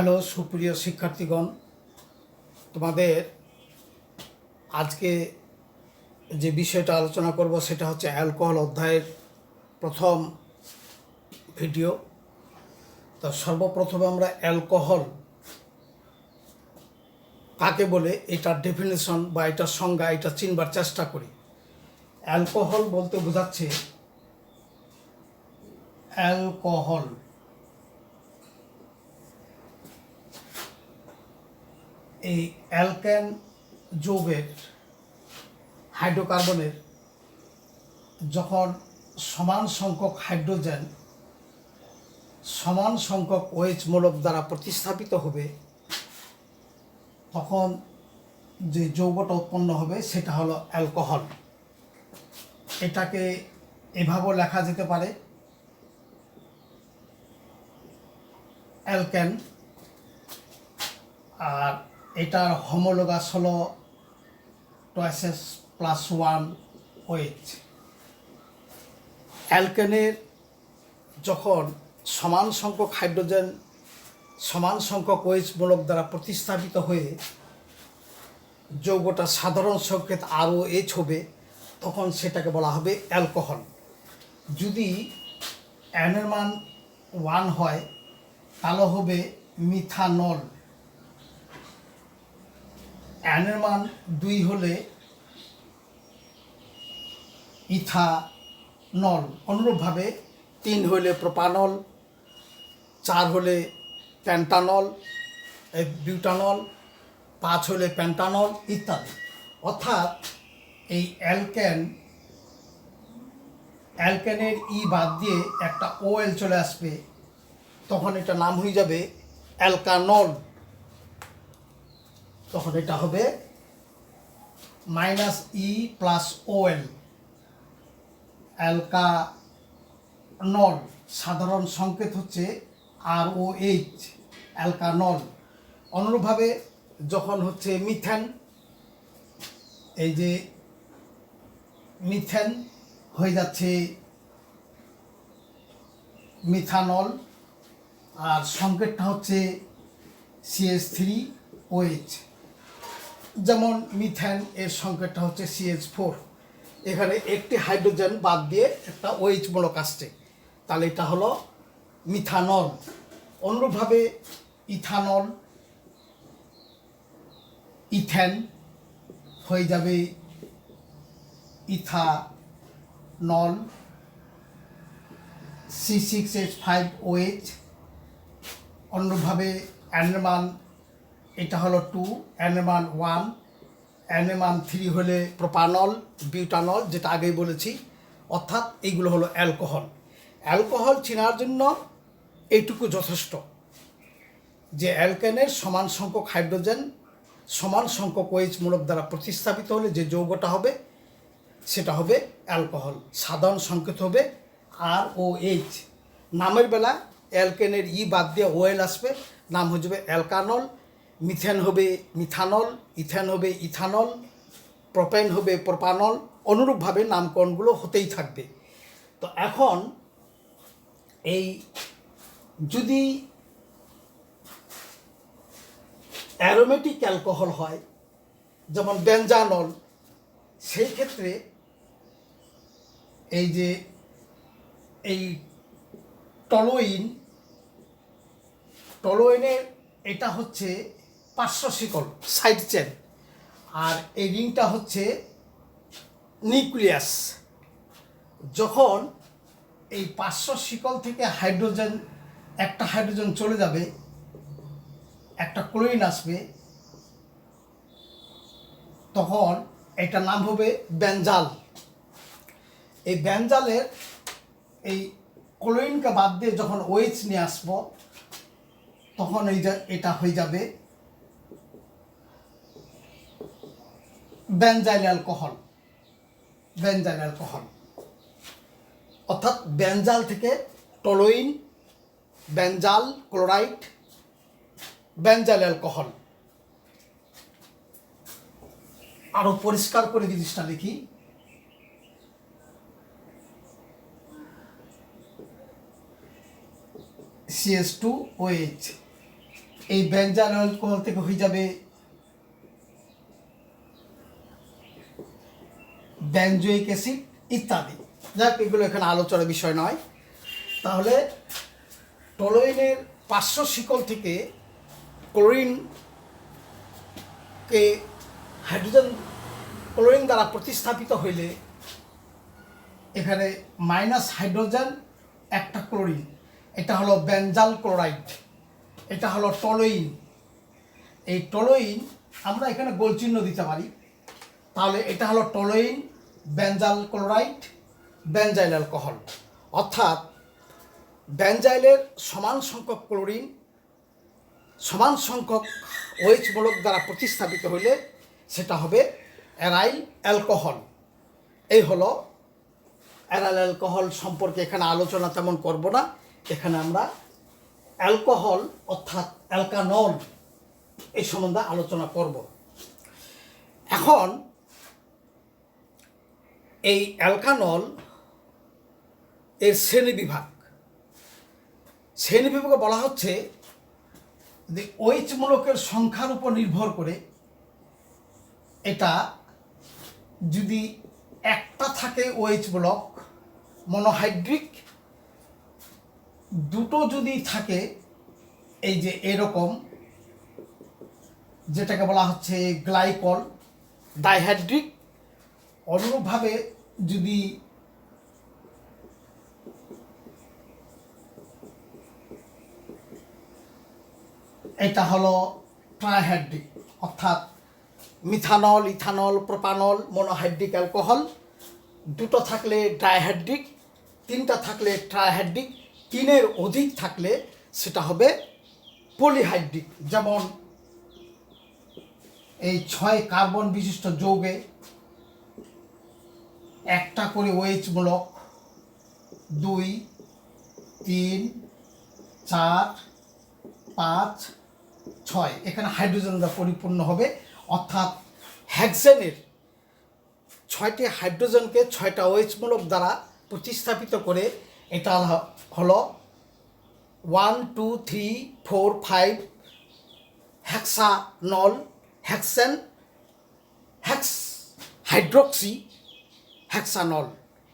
Hello সুপ্রিয় শিক্ষার্থীগণ, তোমাদের আজকে যে বিষয়টা আলোচনা করব সেটা হচ্ছে অ্যালকোহল অধ্যায়ের প্রথম ভিডিও। তো সর্বপ্রথমে আমরা অ্যালকোহল কাকে বলে এটার ডেফিনেশন বা এটার সংজ্ঞা এটা চিনবার চেষ্টা করি। অ্যালকোহল বলতে বোঝাচ্ছে অ্যালকোহল এই অ্যালকেন যৌগের হাইড্রোকার্বনের যখন সমান সংখ্যক হাইড্রোজেন সমান সংখ্যক OH মূলক দ্বারা প্রতিস্থাপিত হবে তখন যে যৌগটা উৎপন্ন হবে সেটা হলো অ্যালকোহল। এটাকে এভাবেও লেখা যেতে পারে অ্যালকেন, আর এটার হোমোলোগাস হলো 2S+1 OH। অ্যালকেনের যখন সমান সংখ্যক হাইড্রোজেন সমান সংখ্যক OH মূলক দ্বারা প্রতিস্থাপিত হয়ে যৌগটা সাধারণ সংকেত ROH হবে তখন সেটাকে বলা হবে অ্যালকোহল। যদি N এর মান 1 হয় তাহলে হবে মিথানল, N এর মান 2 হলে ইথানল, অনুরূপভাবে 3 হলে প্রোপানল, 4 হলে পেন্টানল বিউটানল, 5 হলে পেন্টানল ইত্যাদি। অর্থাৎ এই অ্যালকেনের বাদ দিয়ে একটা OL চলে আসবে, তখন এটা নাম হয়ে যাবে অ্যালকানল। তখন এটা হবে -E+OL অ্যালকানল। সাধারণ সংকেত হচ্ছে ROH অ্যালকানল। অনুরূপভাবে যখন হচ্ছে মিথেন, এই যে মিথেন হয়ে যাচ্ছে মিথানল, আর সংকেতটা হচ্ছে CH3OH। যেমন মিথেন এর সংকেতটা হচ্ছে CH4। এখানে একটি হাইড্রোজেন বাদ দিয়ে একটা OH মূলক আসছে, তাহলে এটা হলো মিথানল। অনুরূপভাবে ইথানল, ইথেন হয়ে যাবে ইথানল, C6H5OH। অনুরূপভাবে N এর মান এটা হলো 2, N এর মান 1, N এর মান 3 হলে প্রোপানল বিউটানল, যেটা আগেই বলেছি। অর্থাৎ এইগুলো হলো অ্যালকোহল। অ্যালকোহল চেনার জন্য এইটুকু যথেষ্ট যে অ্যালকেনের সমান সংখ্যক হাইড্রোজেন সমান সংখ্যক OH মূলক দ্বারা প্রতিস্থাপিত হলে যে যৌগটা হবে সেটা হবে অ্যালকোহল। সাধারণ সংকেত হবে ROH। নামের বেলা অ্যালকেনের বাদ দিয়ে OL আসবে, নাম হয়ে যাবে অ্যালকানল। মিথেন হবে মিথানল, ইথেন হবে ইথানল, প্রোপেন হবে প্রোপানল। অনুরূপভাবে নামকরণগুলো হতেই থাকবে। তো এখন এই যদি অ্যারোমেটিক অ্যালকোহল হয় যেমন বেনজানল, সেই ক্ষেত্রে এই যে এই টলোইনের এটা হচ্ছে 500 শিকল সাইড চেন, আর এই রিংটা হচ্ছে নিউক্লিয়াস। যখন এই 500 শিকল থেকে একটা হাইড্রোজেন চলে যাবে, একটা ক্লোরিন আসবে, তখন এটার নাম হবে বেনজাল। এই বেনজালের এই ক্লোরিনকে বাদ দিয়ে যখন OH নিয়ে আসবো তখন এটা হয়ে যাবে বেনজাইল অ্যালকোহল। অর্থাৎ বেনজাল থেকে টলোইন, বেনজাল ক্লোরাইড, বেনজাইল অ্যালকোহল। আরো পরিষ্কার করে জিনিসটা লিখি, CH2OH এই বেঞ্জাইল অ্যালকোহল থেকে হয়ে যাবে বেনজোইক অ্যাসিড ইত্যাদি। যাক, এগুলো এখানে আলোচনার বিষয় নয়। তাহলে টলোইনের পার্শ্ব শিকল থেকে ক্লোরিনকে ক্লোরিন দ্বারা প্রতিস্থাপিত হইলে এখানে মাইনাস হাইড্রোজেন একটা ক্লোরিন, এটা হলো বেনজাল ক্লোরাইড, এটা হলো টলোইন। এই টলোইন আমরা এখানে গোল চিহ্ন দিতে পারি। তাহলে এটা হলো টলোইন, বেনজাল ক্লোরাইড, বেনজাইল অ্যালকোহল। অর্থাৎ বেনজাইলের সমান সংখ্যক ক্লোরিন সমান সংখ্যক OH মূলক দ্বারা প্রতিস্থাপিত হলে সেটা হবে অ্যারাইল অ্যালকোহল। এই হলো অ্যারাইল অ্যালকোহল সম্পর্কে এখানে আলোচনা তেমন করব না। এখানে আমরা অ্যালকোহল অর্থাৎ অ্যালকানল এই সম্বন্ধে আলোচনা করব। এখন এই অ্যালকানল এর শ্রেণীবিভাগে বলা হচ্ছে যে OH মূলকের সংখ্যার উপর নির্ভর করে এটা যদি একটা থাকে OH মূলক মনোহাইড্রিক, দুটো যদি থাকে এই যে এরকম যেটাকে বলা হচ্ছে গ্লাইকল ডাইহাইড্রিক, অনুরূপভাবে যদি এটা হলো ট্রাইহাইড্রিক, অর্থাৎ methanol, ethanol, propanol, monohydric alcohol. দুটো থাকলে ডাইহাইড্রিক, তিনটা থাকলে ট্রাইহাইড্রিক, তিনের অধিক থাকলে সেটা হবে পলিহাইড্রিক। যেমন এই 6 কার্বন বিশিষ্ট যৌগে একটা করে OH মূলক 2, 3, 4, 5, 6 এখানে হাইড্রোজেন দ্বারা পরিপূর্ণ হবে। অর্থাৎ হেক্সেনের 6টি হাইড্রোজেনকে 6টা OH মূলক দ্বারা প্রতিস্থাপিত করে এটা হলো 1, 2, 3, 4, 5 hexanol, hexane, hex hydroxy hexanol.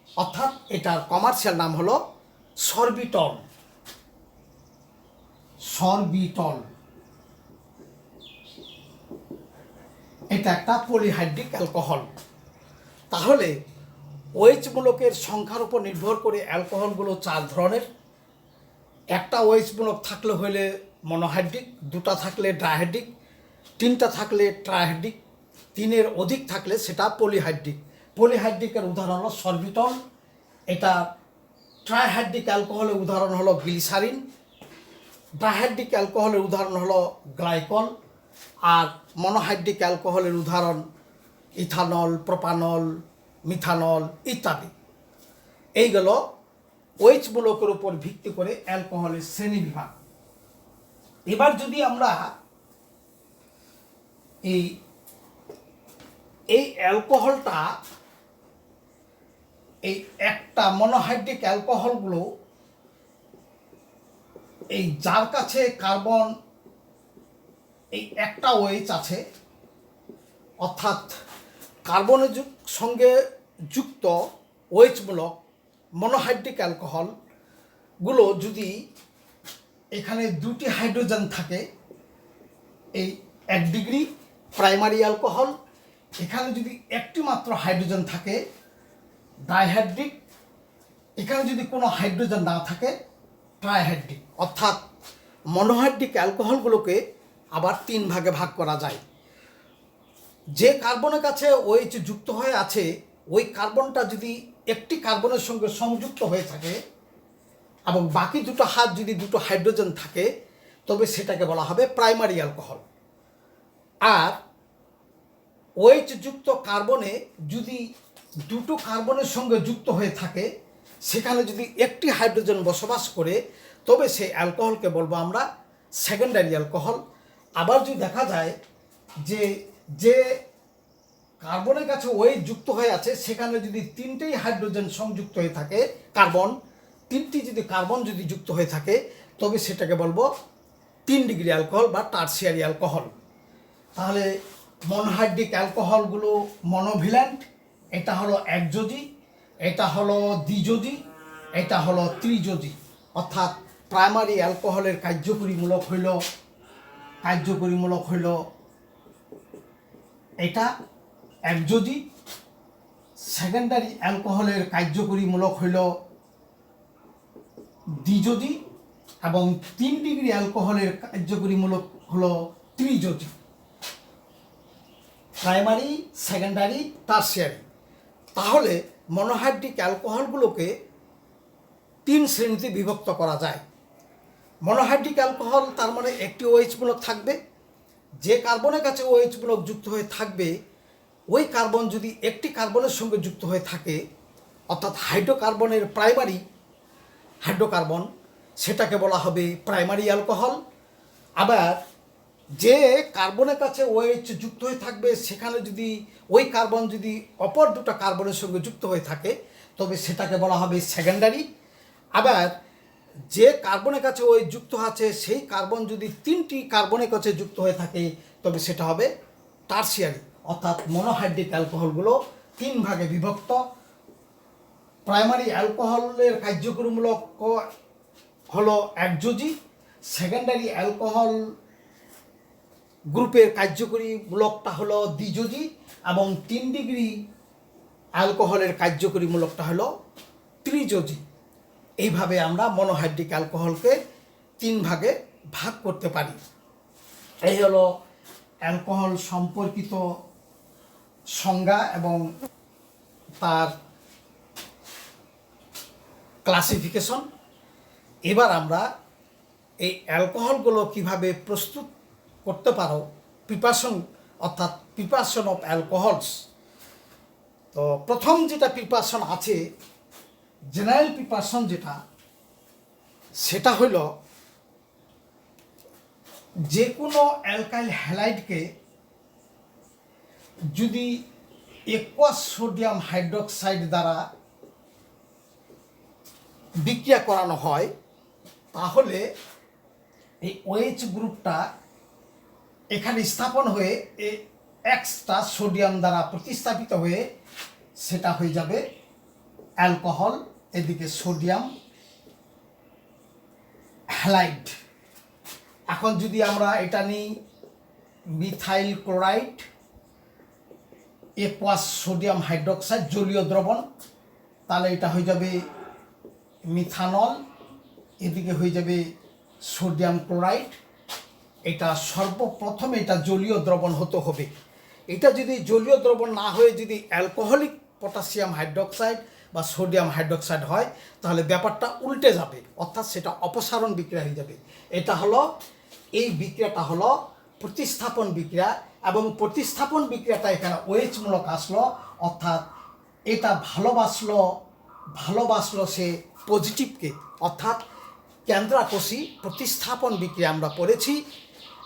অর্থাৎ এটার কমার্শিয়াল নাম হলো সরবিটল। এটা একটা পলিহাইড্রিক অ্যালকোহল। তাহলে OH মূলকের সংখ্যার উপর নির্ভর করে অ্যালকোহলগুলো 4 ধরনের। একটা OH মূলক থাকলে হইলে মনোহাইড্রিক, দুটা থাকলে ডাইহাইড্রিক, তিনটা থাকলে ট্রাইহাইড্রিক, তিনের অধিক থাকলে সেটা পলিহাইড্রিক। পলিহাইড্রিকের উদাহরণ হলো সরবিটল। এটা ট্রাইহাইড্রিক অ্যালকোহলের উদাহরণ হলো গ্লিসারিন, ডাইহাইড্রিক অ্যালকোহলের উদাহরণ হলো গ্লাইকল, আর মনোহাইড্রিক অ্যালকোহলের উদাহরণ ইথানল, প্রোপানল, মিথানল ইত্যাদি। এইগুলো OH মূলকের উপর ভিত্তি করে অ্যালকোহলের শ্রেণীবিভাগ। এবার যদি আমরা এই অ্যালকোহলটা এই একটা মনোহাইড্রিক অ্যালকোহলগুলো এই যার কাছে কার্বন এই একটা OH আছে, অর্থাৎ কার্বনের সঙ্গে যুক্ত OH মূলক মনোহাইড্রিক অ্যালকোহলগুলো যদি এখানে 2টি হাইড্রোজেন থাকে, এই 1 ডিগ্রি প্রাইমারি অ্যালকোহল। এখানে যদি একটি মাত্র হাইড্রোজেন থাকে ডাইহাইড্রিক, এখানে যদি কোনো হাইড্রোজেন না থাকে ট্রাইহাইড্রিক। অর্থাৎ মনোহাইড্রিক অ্যালকোহলগুলোকে আবার 3 ভাগে ভাগ করা যায়। যে কার্বনের কাছে OH যুক্ত হয়ে আছে ওই কার্বনটা যদি একটি কার্বনের সঙ্গে সংযুক্ত হয়ে থাকে এবং বাকি দুটো হাত যদি দুটো হাইড্রোজেন থাকে তবে সেটাকে বলা হবে প্রাইমারি অ্যালকোহল। আর OH যুক্ত কার্বনে যদি দুটো কার্বনের সঙ্গে যুক্ত হয়ে থাকে সেখানে যদি একটি হাইড্রোজেন বসবাস করে তবে সেই অ্যালকোহলকে বলবো আমরা সেকেন্ডারি অ্যালকোহল। আবার যদি দেখা যায় যে যে কার্বনের কাছে OH যুক্ত হয়ে আছে সেখানে যদি 3টেই হাইড্রোজেন সংযুক্ত হয়ে থাকে, কার্বন 3টি যদি কার্বন যদি যুক্ত হয়ে থাকে তবে সেটাকে বলবো 3 ডিগ্রি অ্যালকোহল বা টারসিয়ারি অ্যালকোহল। তাহলে মনোহাইড্রিক অ্যালকোহলগুলো মনোভ্যালেন্ট, এটা হলো একযোজি, এটা হলো দ্বিযোজি, এটা হলো ত্রিযোজি। অর্থাৎ প্রাইমারি অ্যালকোহলের কার্যকরীমূলক হইল এটা একযোজি, সেকেন্ডারি অ্যালকোহলের কার্যকরীমূলক হইল দ্বিযোজি এবং 3 ডিগ্রি অ্যালকোহলের কার্যকরীমূলক হলো ত্রিযোজি। Primary, secondary, tertiary. তাহলে মনোহাইড্রিক অ্যালকোহলগুলোকে 3 শ্রেণীতে বিভক্ত করা যায়। মনোহাইড্রিক অ্যালকোহল তার মানে একটি OH মূলক থাকবে, যে কার্বনের কাছে OH মূলক যুক্ত হয়ে থাকবে ওই কার্বন যদি একটি কার্বনের সঙ্গে যুক্ত হয়ে থাকে, অর্থাৎ হাইড্রোকার্বনের প্রাইমারি হাইড্রোকার্বন, সেটাকে বলা হবে প্রাইমারি অ্যালকোহল। আবার যে কার্বনের কাছে OH যুক্ত হয়ে থাকবে সেখানে যদি ওই কার্বন যদি অপর দুটো কার্বনের সঙ্গে যুক্ত হয়ে থাকে তবে সেটাকে বলা হবে সেকেন্ডারি। আবার যে কার্বনের কাছে OH যুক্ত আছে সেই কার্বন যদি 3টি কার্বনের কাছে যুক্ত হয়ে থাকে তবে সেটা হবে টারসিয়ারি। অর্থাৎ মনোহাইড্রিক অ্যালকোহলগুলো 3 ভাগে বিভক্ত। প্রাইমারি অ্যালকোহলের কার্যকরীমূলক হলো একযোজি, সেকেন্ডারি অ্যালকোহল গ্রুপের কার্যকরীমূলকটা হলো দ্বিযোজি এবং 3 ডিগ্রি অ্যালকোহলের কার্যকরীমূলকটা হলো ত্রিযোজি। এইভাবে আমরা মনোহাইড্রিক অ্যালকোহলকে 3 ভাগে ভাগ করতে পারি। এই হলো অ্যালকোহল সম্পর্কিত সংজ্ঞা এবং তার ক্লাসিফিকেশন। এবার আমরা এই অ্যালকোহলগুলো কিভাবে প্রস্তুত করতে পারো, প্রিপারেশন অর্থাৎ প্রিপারেশন অফ অ্যালকোহলস। তো প্রথম যেটা প্রিপারেশন আছে, জেনারেল প্রিপারেশন যেটা, সেটা হইল যে কোনো অ্যালকাইল হ্যালাইডকে যদি একুয়াস সোডিয়াম হাইড্রোক্সাইড দ্বারা বিক্রিয়া করানো হয় তাহলে এই OH গ্রুপটা এখানে স্থাপন হয়ে এক্সট্রা সোডিয়াম দ্বারা প্রতিস্থাপিত হয়ে সেটা হয়ে যাবে অ্যালকোহল, এদিকে সোডিয়াম হ্যালাইড। এখন যদি আমরা এটা নিই methyl chloride aqueous sodium hydroxide জলীয় দ্রবণ, তাহলে এটা হয়ে যাবে মিথানল, এদিকে হয়ে যাবে সোডিয়াম ক্লোরাইড। এটা সর্বপ্রথম এটা জলীয় দ্রবণ হতে হবে। এটা যদি জলীয় দ্রবণ না হয়ে যদি অ্যালকোহলিক পটাশিয়াম হাইড্রোক্সাইড বা সোডিয়াম হাইড্রোক্সাইড হয় তাহলে ব্যাপারটা উল্টে যাবে, অর্থাৎ সেটা অপসারণ বিক্রিয়া হয়ে যাবে। এটা হলো এই বিক্রিয়াটা হলো প্রতিস্থাপন বিক্রিয়া এবং প্রতিস্থাপন বিক্রিয়াটা এখানে OH মূলক আসলো, অর্থাৎ এটা ভালোবাসলো সে পজিটিভকে, অর্থাৎ কেন্দ্রাকোষী প্রতিস্থাপন বিক্রিয়া আমরা পড়েছি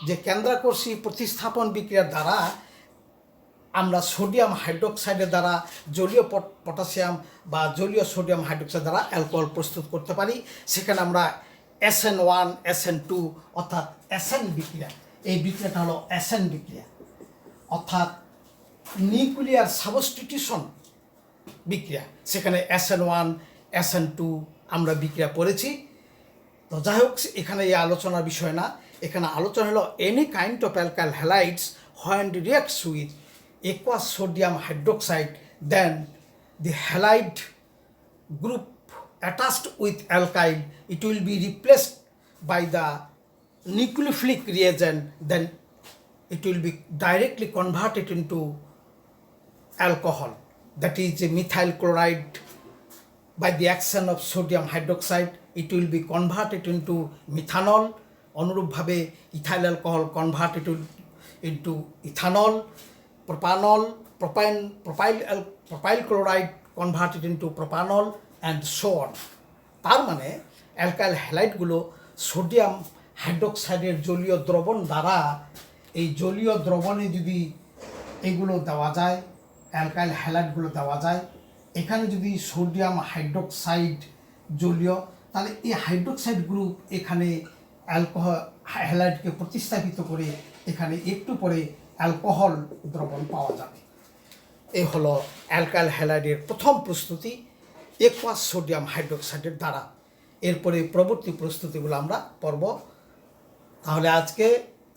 যে কেন্দ্রাকোষী প্রতিস্থাপন বিক্রিয়ার দ্বারা আমরা সোডিয়াম হাইড্রোক্সাইডের দ্বারা জলীয় পটাশিয়াম বা জলীয় সোডিয়াম হাইড্রোক্সাইড দ্বারা অ্যালকোহল প্রস্তুত করতে পারি। সেখানে আমরা SN1 SN2 অর্থাৎ SN বিক্রিয়া, এই বিক্রিয়াটা হলো SN বিক্রিয়া, অর্থাৎ নিউক্লিয়ার সাবস্টিটিউশন বিক্রিয়া। সেখানে SN1 SN2 আমরা বিক্রিয়া পড়েছি। তো যাই হোক, এখানে এই আলোচনার বিষয় না, এখানে আলোচনা হলো any kind of alkyl halides when reacts with aqueous sodium hydroxide, then the halide group attached with alkyl, it will be replaced by the nucleophilic reagent, then it will be directly converted into alcohol, that is a methyl chloride. By the action of sodium hydroxide, it will be converted into methanol. অনুরূপভাবে ethyl alcohol converted into ethanol, propanol, propyl chloride converted into propanol and so on. তার মানে alkyl হ্যালাইডগুলো sodium হাইড্রোক্সাইডের জলীয় দ্রবণ দ্বারা, এই জলীয় দ্রবণে যদি এগুলো দেওয়া যায়, অ্যালকাইল হ্যালাইডগুলো দেওয়া যায়, এখানে যদি সোডিয়াম হাইড্রোক্সাইড জলীয়, তাহলে এই হাইড্রোক্সাইড গ্রুপ এখানে অ্যালকোহল হ্যালাইডকে প্রতিস্থাপিত করে এখানে একটু পরে অ্যালকোহল দ্রবণ পাওয়া যাবে। এই হলো অ্যালকাইল হ্যালাইডের প্রথম প্রস্তুতি একুয়াস সোডিয়াম হাইড্রোক্সাইডের দ্বারা। এরপরে পরবর্তী প্রস্তুতিগুলো আমরা পড়ব। তাহলে আজকে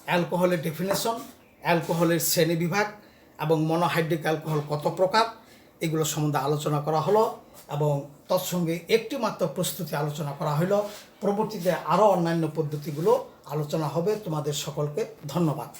অ্যালকোহলের ডেফিনেশন, অ্যালকোহলের শ্রেণীবিভাগ এবং মনোহাইড্রিক অ্যালকোহল কত প্রকার এগুলো সম্বন্ধে আলোচনা করা হলো এবং তৎসঙ্গে একটি মাত্র প্রস্তুতি আলোচনা করা হলো। পরবর্তীতে আরও অন্যান্য পদ্ধতিগুলো আলোচনা হবে। তোমাদের সকলকে ধন্যবাদ।